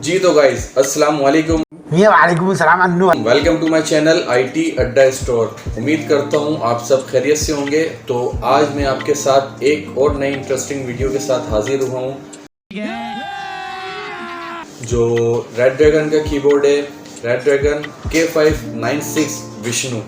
जी तो गाइस अस्सलाम वालेकुम, वालेकुम सलाम Annu. Welcome to my channel IT Adda store. उम्मीद करता हूँ आप सब खैरियत से होंगे। तो आज मैं आपके साथ एक और नई इंटरेस्टिंग वीडियो के साथ हाजिर हुआ हूँ। जो रेड ड्रैगन का कीबोर्ड है, रेड ड्रैगन K596 विष्णु।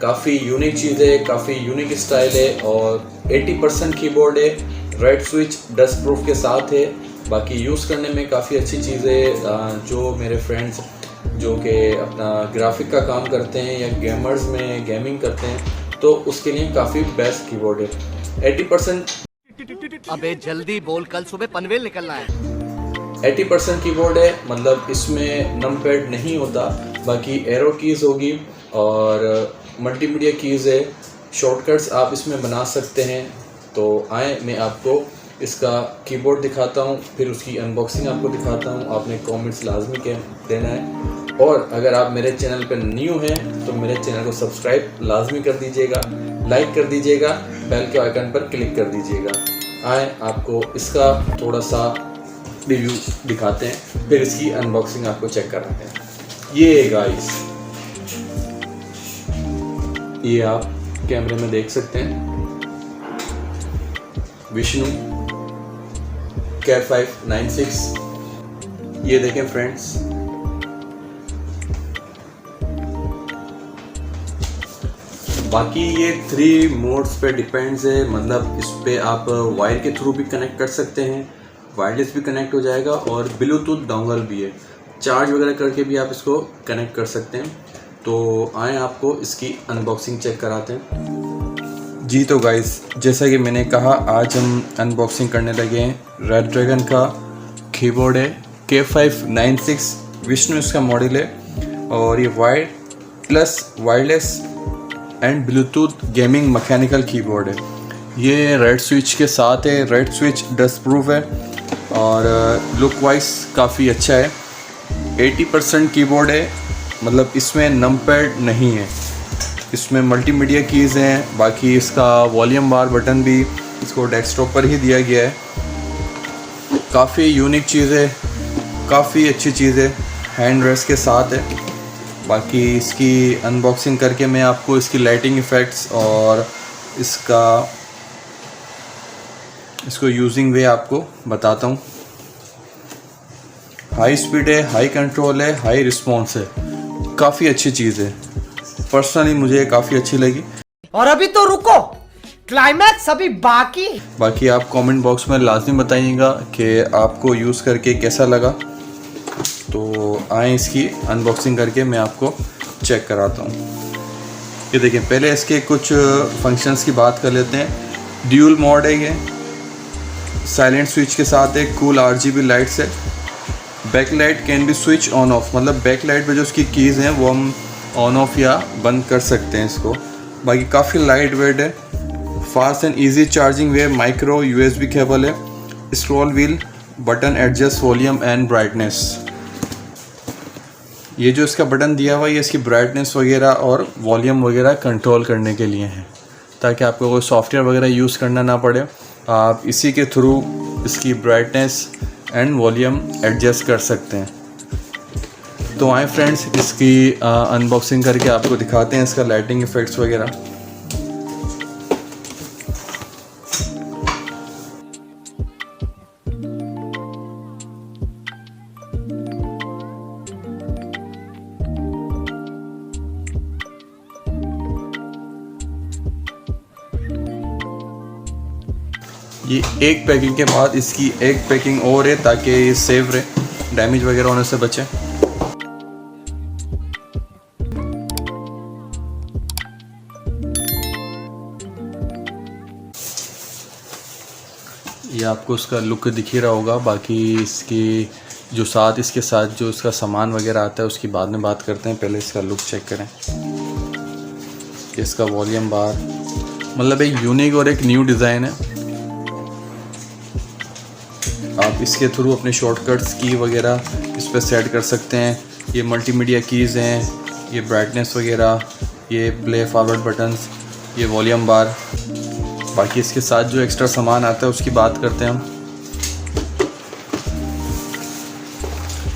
काफ़ी यूनिक चीज़ है, काफ़ी यूनिक स्टाइल है और 80% कीबोर्ड है। रेड स्विच डस्ट प्रूफ के साथ है। बाकी यूज़ करने में काफ़ी अच्छी चीज़ है। जो मेरे फ्रेंड्स जो कि अपना ग्राफिक का काम करते हैं या गेमर्स में गेमिंग करते हैं तो उसके लिए काफ़ी बेस्ट कीबोर्ड है। 80% अबे जल्दी बोल, कल सुबह पनवेल निकलना है। 80% कीबोर्ड है, मतलब इसमें नम पैड नहीं होता, बाकी एरो कीज़ होगी और मल्टीमीडिया कीज़ है। शॉर्टकट्स आप इसमें बना सकते हैं। तो आए मैं आपको इसका कीबोर्ड दिखाता हूँ, फिर उसकी अनबॉक्सिंग आपको दिखाता हूँ। आपने कमेंट्स लाजमी के देना है और अगर आप मेरे चैनल पर न्यू हैं तो मेरे चैनल को सब्सक्राइब लाजमी कर दीजिएगा, लाइक कर दीजिएगा, बेल के आइकन पर क्लिक कर दीजिएगा। आए आपको इसका थोड़ा सा रिव्यू दिखाते हैं, फिर इसकी अनबॉक्सिंग आपको चेक कराते हैं। ये गाइस, ये आप कैमरे में देख सकते हैं, विष्णु K596। ये देखें फ्रेंड्स, बाकी ये 3 मोड्स पे डिपेंड्स है। मतलब इस पे आप वायर के थ्रू भी कनेक्ट कर सकते हैं, वायरलेस भी कनेक्ट हो जाएगा और ब्लूटूथ डोंगल भी है। चार्ज वगैरह करके भी आप इसको कनेक्ट कर सकते हैं। तो आए आपको इसकी अनबॉक्सिंग चेक कराते हैं। जी तो गाइस, जैसा कि मैंने कहा, आज हम अनबॉक्सिंग करने लगे हैं। रेड ड्रैगन का कीबोर्ड है, K596 विष्णु इसका मॉडल है और ये wire plus wireless and Bluetooth gaming mechanical keyboard है। ये रेड स्विच के साथ है। रेड स्विच डस्ट प्रूफ है और लुक वाइज काफ़ी अच्छा है। 80% कीबोर्ड है, मतलब इसमें नम पैड नहीं है। इसमें मल्टीमीडिया कीज़ हैं। बाकी इसका वॉल्यूम बार बटन भी इसको डेस्कटॉप पर ही दिया गया है। काफ़ी यूनिक चीज़ है, काफ़ी अच्छी चीज़ है, हैंड रेस्ट के साथ है। बाकी इसकी अनबॉक्सिंग करके मैं आपको इसकी लाइटिंग इफ़ेक्ट्स और इसको यूजिंग वे आपको बताता हूँ। हाई स्पीड है, हाई कंट्रोल है, हाई रिस्पॉन्स है। काफ़ी अच्छी चीज़ है, पर्सनली मुझे काफ़ी अच्छी लगी। और अभी तो रुको, क्लाइमैक्स अभी बाकी आप कमेंट बॉक्स में लाजमी बताइएगा कि आपको यूज़ करके कैसा लगा। तो आए इसकी अनबॉक्सिंग करके मैं आपको चेक कराता हूँ। ये देखिए, पहले इसके कुछ फंक्शंस की बात कर लेते हैं। ड्यूल मोड है, ये साइलेंट स्विच के साथ एक कूल RGB लाइट्स है। Back light can be switch on off, मतलब बैक लाइट पे जो उसकी कीज़ हैं वो हम ऑन ऑफ या बंद कर सकते हैं इसको। बाकी काफ़ी लाइट वेट है। Fast and easy charging way, micro USB cable है। Scroll wheel, button adjust volume and brightness. ये जो इसका बटन दिया हुआ है, ये इसकी ब्राइटनेस वगैरह और वॉल्यूम वगैरह कंट्रोल करने के लिए है, ताकि आपको कोई सॉफ्टवेयर वगैरह यूज़ करना ना पड़े। आप इसी के थ्रू इसकी ब्राइटनेस एंड वॉल्यूम एडजस्ट कर सकते हैं। तो आए फ्रेंड्स, इसकी अनबॉक्सिंग करके आपको दिखाते हैं इसका लाइटिंग इफ़ेक्ट्स वगैरह। ये एक पैकिंग के बाद इसकी एक पैकिंग और है, ताकि ये सेफ रहे, डैमेज वगैरह होने से बचे। ये आपको उसका लुक दिख ही रहा होगा। बाकी इसकी जो इसके साथ जो इसका सामान वगैरह आता है उसकी बाद में बात करते हैं। पहले इसका लुक चेक करें। इसका वॉल्यूम बार, मतलब एक यूनिक और एक न्यू डिज़ाइन है। आप इसके थ्रू अपने शॉर्टकट्स की वगैरह इस पर सेट कर सकते हैं। ये मल्टीमीडिया कीज़ हैं, ये ब्राइटनेस वगैरह, ये प्ले फॉरवर्ड बटन्स, ये वॉल्यूम बार। बाकी इसके साथ जो एक्स्ट्रा सामान आता है उसकी बात करते हैं हम।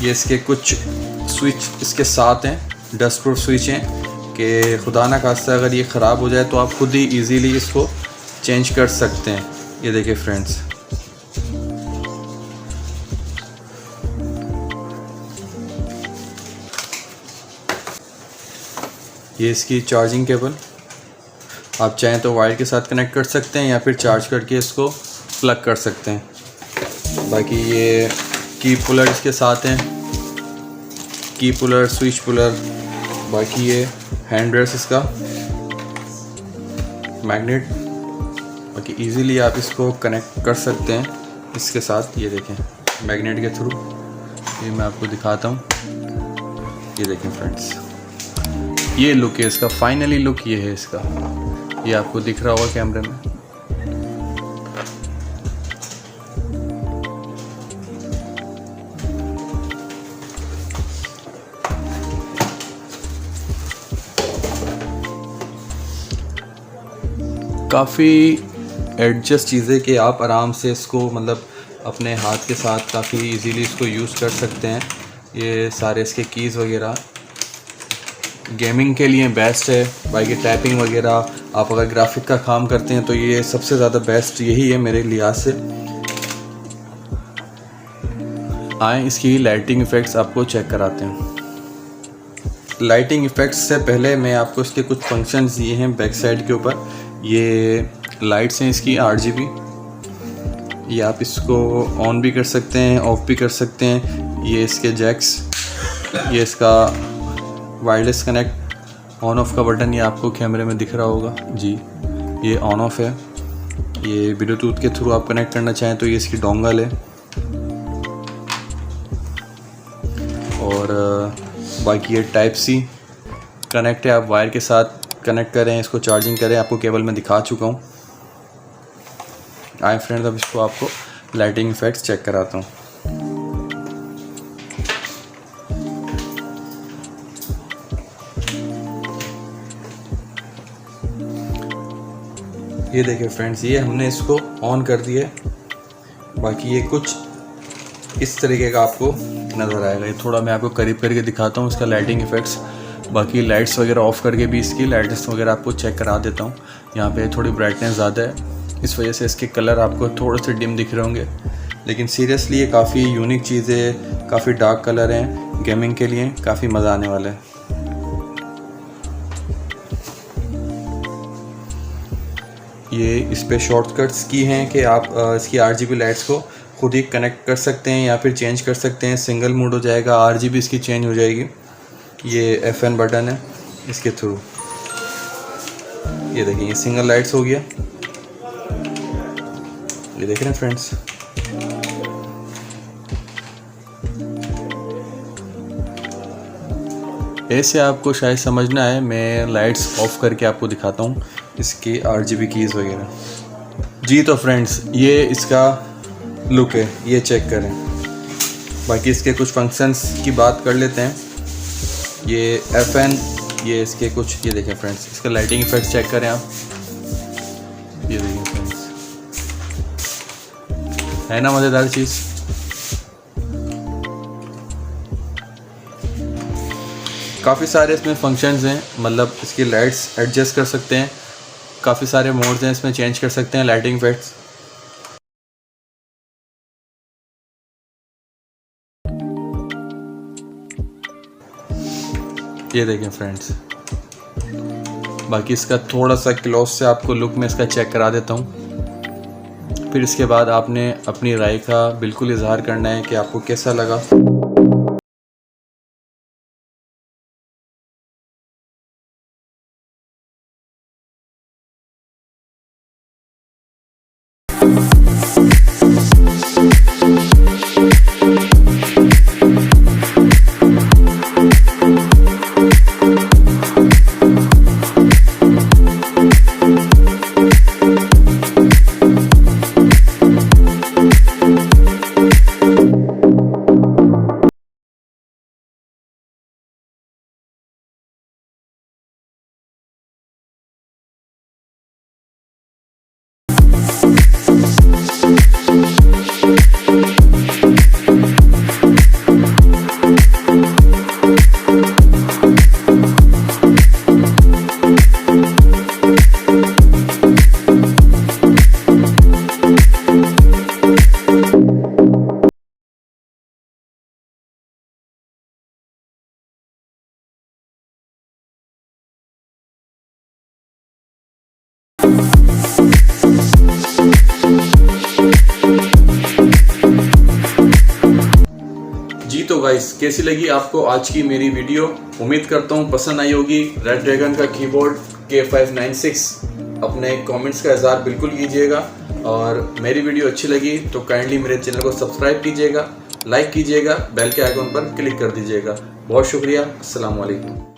ये इसके कुछ स्विच इसके साथ हैं, डस्ट प्रूफ स्विच हैं कि खुदा ना खास्ता अगर ये ख़राब हो जाए तो आप खुद ही इजीली इसको चेंज कर सकते हैं। ये देखिए फ्रेंड्स, ये इसकी चार्जिंग केबल, आप चाहें तो वायर के साथ कनेक्ट कर सकते हैं या फिर चार्ज करके इसको प्लग कर सकते हैं। बाकी ये की पुलर इसके साथ हैं, की पुलर, स्विच पुलर। बाकी ये हैंड रेस्ट इसका मैग्नेट, बाकी इजीली आप इसको कनेक्ट कर सकते हैं इसके साथ। ये देखें मैग्नेट के थ्रू, ये मैं आपको दिखाता हूँ। ये देखें फ्रेंड्स, ये लुक है इसका, फाइनली लुक ये है इसका। ये आपको दिख रहा होगा कैमरे में। काफ़ी एडजस्ट चीज़ें कि आप आराम से इसको मतलब अपने हाथ के साथ काफ़ी इजीली इसको यूज़ कर सकते हैं। ये सारे इसके कीज़ वगैरह गेमिंग के लिए बेस्ट है। बाकी टैपिंग वगैरह आप अगर ग्राफिक का काम करते हैं तो ये सबसे ज़्यादा बेस्ट यही है मेरे लिहाज से। आए इसकी लाइटिंग इफ़ेक्ट्स आपको चेक कराते हैं। लाइटिंग इफ़ेक्ट्स से पहले मैं आपको इसके कुछ फंक्शंस दिए हैं बैक साइड के ऊपर। ये लाइट्स हैं इसकी RGB, ये आप इसको ऑन भी कर सकते हैं, ऑफ भी कर सकते हैं। ये इसके जैक्स, ये इसका वायरलेस कनेक्ट ऑन ऑफ का बटन, ये आपको कैमरे में दिख रहा होगा जी, ये ऑन ऑफ है। ये ब्लूटूथ के थ्रू आप कनेक्ट करना चाहें तो ये इसकी डोंगल है। और बाकी ये टाइप C कनेक्ट है, आप वायर के साथ कनेक्ट करें, इसको चार्जिंग करें, आपको केबल में दिखा चुका हूँ। आए फ्रेंड्स, अब इसको आपको लाइटिंग इफेक्ट्स चेक कराता हूँ। ये देखिए फ्रेंड्स, ये हमने इसको ऑन कर दिया है। बाकी ये कुछ इस तरीके का आपको नज़र आएगा। ये थोड़ा मैं आपको करीब करके दिखाता हूँ इसका लाइटिंग इफेक्ट्स। बाकी लाइट्स वगैरह ऑफ़ करके भी इसकी लाइट्स वगैरह आपको चेक करा देता हूँ। यहाँ पे थोड़ी ब्राइटनेस ज़्यादा है, इस वजह से इसके कलर आपको थोड़े से डिम दिख रहे होंगे, लेकिन सीरियसली ये काफ़ी यूनिक चीज़ है। काफ़ी डार्क कलर हैं, गेमिंग के लिए काफ़ी मज़ा आने वाला है। ये इस पे शॉर्टकट्स की हैं कि आप इसकी RGB लाइट्स को खुद ही कनेक्ट कर सकते हैं या फिर चेंज कर सकते हैं। सिंगल मोड हो जाएगा, RGB इसकी चेंज हो जाएगी। ये FN बटन है इसके थ्रू। ये देखिए, ये सिंगल लाइट्स हो गया। ये देख रहे हैं फ्रेंड्स, ऐसे आपको शायद समझना है। मैं लाइट्स ऑफ करके आपको दिखाता हूँ इसकी RGB कीज़ वगैरह जी। तो फ्रेंड्स, ये इसका लुक है, ये चेक करें। बाकी इसके कुछ फंक्शंस की बात कर लेते हैं। ये FN, ये इसके कुछ, ये देखें फ्रेंड्स, इसका लाइटिंग इफेक्ट्स चेक करें आप। ये देखें फ्रेंड्स, है ना मज़ेदार चीज़। काफ़ी सारे इसमें फंक्शंस हैं, मतलब इसकी लाइट्स एडजस्ट कर सकते हैं। काफ़ी सारे मोड्स हैं इसमें, चेंज कर सकते हैं लाइटिंग इफेक्ट्स। ये देखें फ्रेंड्स, बाकी इसका थोड़ा सा क्लोज से आपको लुक में इसका चेक करा देता हूँ। फिर इसके बाद आपने अपनी राय का बिल्कुल इजहार करना है कि आपको कैसा लगा। तो गाइस कैसी लगी आपको आज की मेरी वीडियो? उम्मीद करता हूँ पसंद आई होगी। रेड ड्रैगन का कीबोर्ड K596 अपने कमेंट्स का इज़हार बिल्कुल कीजिएगा और मेरी वीडियो अच्छी लगी तो काइंडली मेरे चैनल को सब्सक्राइब कीजिएगा, लाइक कीजिएगा, बेल के आइकॉन पर क्लिक कर दीजिएगा। बहुत शुक्रिया। अस्सलाम वालेकुम।